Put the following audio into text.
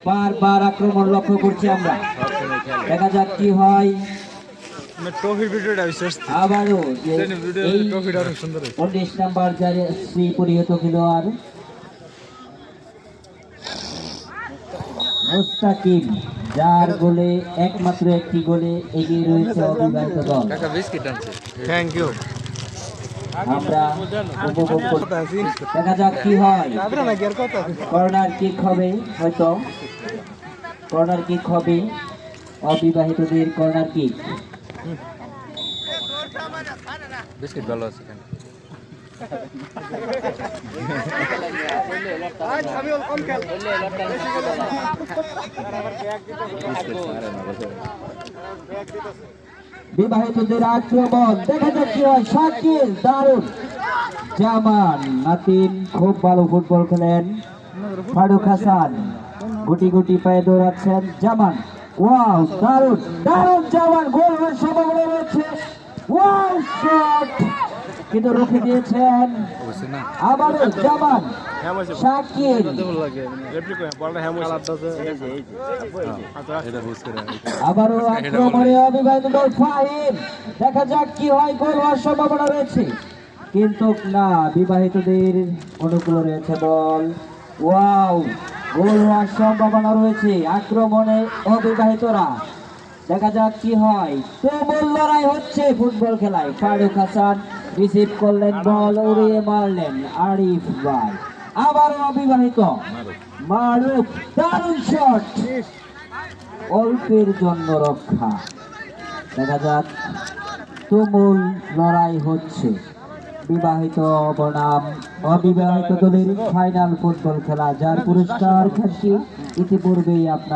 বারবার আক্রমণ লক্ষ্য করছি আমরা, দেখা যাক কি হয়। আবারও এই 19 নাম্বার জার্সি পরিহিত খেলোয়াড় মুস্তাকিম, যার গোলে একমাত্র একটি গোলে এগিয়ে রয়েছে অবিবাহিত দল। Thank you. আমরা উপভোগ করছি, দেখা যাক কি হয়। কর্নার কিক হবে, হয়তো কর্নার কিক হবে, অবিবাহিতদের কর্নার কিক। বিস্কিট ভালো আছে কেন? বিবাহিতদের আক্রমণ, দেখা যাক কি হয়। শাকিল, দারুণ। জামান নাতিন খুব ভালো ফুটবল খেলেন। ফারুক হাসান গুটি গুটি পায়ে দৌড়াচ্ছেন। জামান, ওয়াও, দারুণ দারুণ। জামান, গোল হওয়ার সম্ভাবনা রয়েছে। ওয়াও, শট কিন্তু রুখে দিয়েছেন। আবারও জামান, শাকিল, আবারও আক্রমণে অবিবাহিত দল ফাহিম, দেখা যাক কি হয়। গোল হওয়ার সম্ভাবনা রয়েছে কিন্তু না, বিবাহিতদের অনুকূলে রয়েছে বল। ওয়াও, গোল হওয়ার সম্ভাবনা রয়েছে। আক্রমণে অবিবাহিতরা, দেখা যাক কি হয়। তুমুল লড়াই হচ্ছে ফুটবল খেলায়। ফারুক হাসান রিসিভ করলেন, বল উড়িয়ে মারলেন আরিফ ভাই। আবার অবিবাহিত মারুফ, দারুণ শট, অল্পের জন্য রক্ষা। দেখা যাক, তুমুল লড়াই হচ্ছে। বিবাহিত বনাম অবিবাহিত দলের ফাইনাল ফুটবল খেলা, যার পুরস্কার খাসি ইতিপূর্বেই আপনার